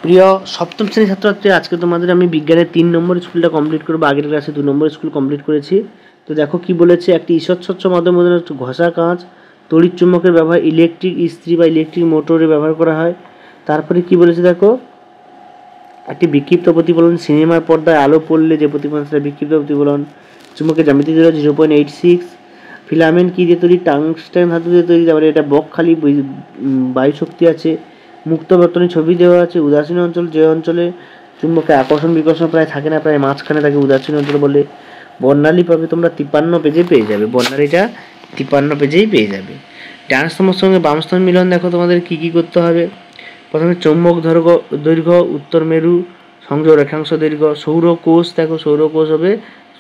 প্রিয় সপ্তম শ্রেণীর ছাত্রছাত্রী, আজকে তোমাদের আমি বিজ্ঞানের 3 নম্বর স্কুলটা কমপ্লিট করবো। আগের ক্লাসে 2 নম্বর স্কুল কমপ্লিট করেছি। তো দেখো কি বলেছে, একটি ঈষৎ স্বচ্ছ মাধ্যমের মধ্যে ঘষা কাঁচ, তড়িৎ চুম্বকের ব্যবহার ইলেকট্রিক ইস্ত্রি বা ইলেকট্রিক মোটরে ব্যবহার করা হয়। তারপরে কি বলেছে দেখো, একটি বিক্ষিপ্ত প্রতিফলন, সিনেমার পর্দায় আলো পড়লে যে প্রতিফলন সেটা বিক্ষিপ্ত প্রতিফলন। চুম্বকের জ্যামিতি ছিল 0.86। ফিলামেন্ট কী দিয়ে তৈরি? টাংস্টেন ধাতু দিয়ে তৈরি। তারপরে এটা বকখালি বায়ু শক্তি আছে। মুক্ত বর্তনী ছবি দেওয়া আছে। উদাসীন অঞ্চল, যে অঞ্চলে চুম্বকের আকর্ষণ বিকর্ষণ প্রায় থাকে না, প্রায় মাঝখানে থাকে, উদাসীন অঞ্চল বলে। বর্ণালী পাবে তোমরা 53 পেজে পেয়ে যাবে, বর্ণালীটা 53 পেজেই পেয়ে যাবে। ডান স্তম্ভের সঙ্গে বাম স্তম্ভ মিলন দেখো তোমাদের কী কী করতে হবে। প্রথমে চৌম্বক দৈর্ঘ্য, উত্তর মেরু সংযোগ রেখাংশ দৈর্ঘ্য। সৌরকোষ দেখো, সৌরকোষ হবে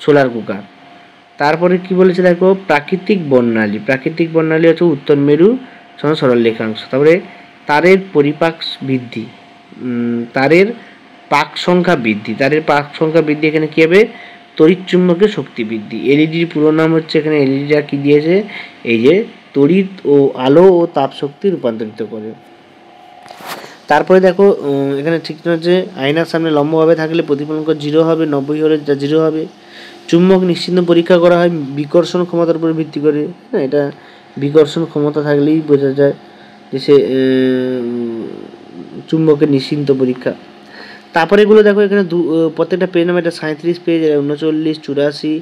সোলার কুকার। তারপরে কি বলেছে দেখো, প্রাকৃতিক বর্ণালী হচ্ছে উত্তর মেরু সঙ্গে সরল রেখাংশ। তারপরে তারের পরিপাক বৃদ্ধি, তারের পাক সংখ্যা বৃদ্ধি। এখানে কী হবে? তড়িৎ চুম্বকের শক্তি বৃদ্ধি। এলইডির পুরো নাম হচ্ছে, এখানে এলইডিটা কী দিয়েছে, এই যে তড়িৎ ও আলো ও তাপ শক্তি রূপান্তরিত করে। তারপরে দেখো এখানে ঠিক হচ্ছে, আয়নার সামনে লম্বভাবে থাকলে প্রতিফলন 0 হবে, 90 হলে যা 0 হবে। চুম্বক নিশ্চিন্ত পরীক্ষা করা হয় বিকর্ষণ ক্ষমতার উপর ভিত্তি করে। হ্যাঁ, এটা বিকর্ষণ ক্ষমতা থাকলেই বোঝা যায় যে সে চুম্বকের নিশ্চিন্ত পরীক্ষা। তারপরে এগুলো দেখো, এখানে প্রত্যেকটা পেজ নামে, এটা 37 পেজ, 39, 84,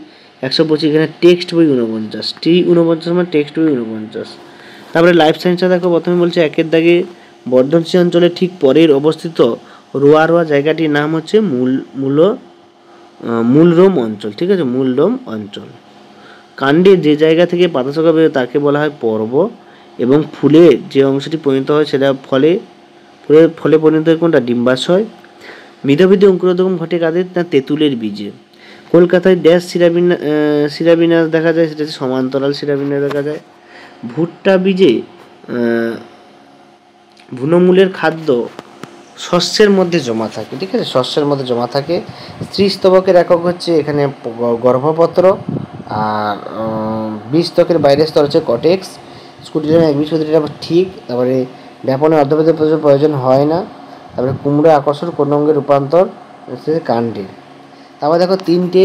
125। এখানে টেক্সট বই 49, T49 মানে টেক্সট বই 49। তারপরে লাইফ সায়েন্সটা দেখো, প্রথমে বলছে 1-এর দাগে বর্ধনশীল অঞ্চলের ঠিক পরের অবস্থিত রোয়া জায়গাটির নাম হচ্ছে মূলরোম অঞ্চল। ঠিক আছে, মূলরোম অঞ্চল। কাণ্ডে যে জায়গা থেকে পাতাশাখা বেরোয় তাকে বলা হয় পর্ব, এবং ফুলে যে অংশটি পরিণত হয় সেটা ফলে পরিণত হয় কোনটা? ডিম্বাশয়। মৃদবিধি অঙ্কুরোদ্গম ঘটে কাদের? না, তেঁতুলের বীজে। কলকাতায় ড্যাশ শিরাবিন্যাস দেখা যায়, সেটা সমান্তরাল শিরাবিন্যাস দেখা যায়। ভুট্টা বীজে ভ্রূণমূলের খাদ্য শস্যের মধ্যে জমা থাকে। ঠিক আছে, শস্যের মধ্যে জমা থাকে। স্ত্রীস্তবকের একক হচ্ছে এখানে গর্ভপত্র, আর বীজস্তকের বাইরের স্তর হচ্ছে কটেক্স। স্কুটির একবিংশতিটা ঠিক। তারপরে ব্যাপনের অর্ধপদের প্রয়োজন হয় না। তারপরে কুমড়ো আকর্ষণ কোন অঙ্গের রূপান্তর হচ্ছে কাণ্ডে। তারপরে দেখো 3টে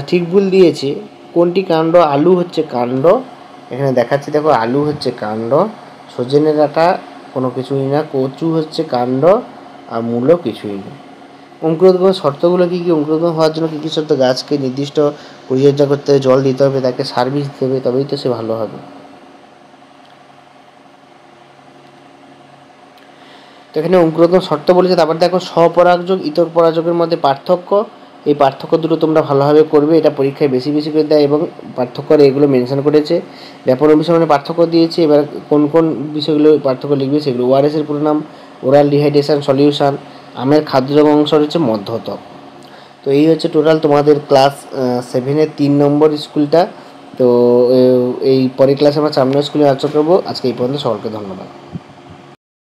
ঠিক ভুল দিয়েছে। কোনটি কাণ্ড? আলু হচ্ছে কাণ্ড, এখানে দেখাচ্ছি দেখো, আলু হচ্ছে কাণ্ড। সজনে ডাঁটা কোনো কিছুই না। কচু হচ্ছে কাণ্ড, আর মূলও কিছুই না। অঙ্কুরোদ্গমের শর্তগুলো কী কী? অঙ্কুরোদ্গম হওয়ার জন্য কী কী শর্ত? গাছকে নির্দিষ্ট পরিচর্যা করতে হবে, জল দিতে হবে, তাকে সার্ভিস দিতে হবে, তবেই তো সে ভালো হবে। তো এখানে অঙ্কুরোদ্গম শর্ত বলেছে। তারপর দেখো স্বপরাগযোগ ইতর পরাগযোগের মধ্যে পার্থক্য। এই পার্থক্য দুটো তোমরা ভালোভাবে করবে, এটা পরীক্ষায় বেশি করে দেয়, এবং পার্থক্য এগুলো মেনশন করেছে। ব্যাপন অভিসরণে পার্থক্য দিয়েছে। এবার কোন কোন বিষয়গুলো পার্থক্য লিখবে সেগুলো। ওআরএসের পুরো নাম ওরাল ডিহাইড্রেশন সলিউশন। আমের খাদ্যযোগ অংশ হচ্ছে মধ্যতক। তো এই হচ্ছে টোটাল তোমাদের ক্লাস 7-এর 3 নম্বর স্কুলটা। তো এই পরের ক্লাসে আমরা 4 নম্বর স্কুলে আলোচনা করবো। আজকে এই পর্যন্ত, সকলকে ধন্যবাদ।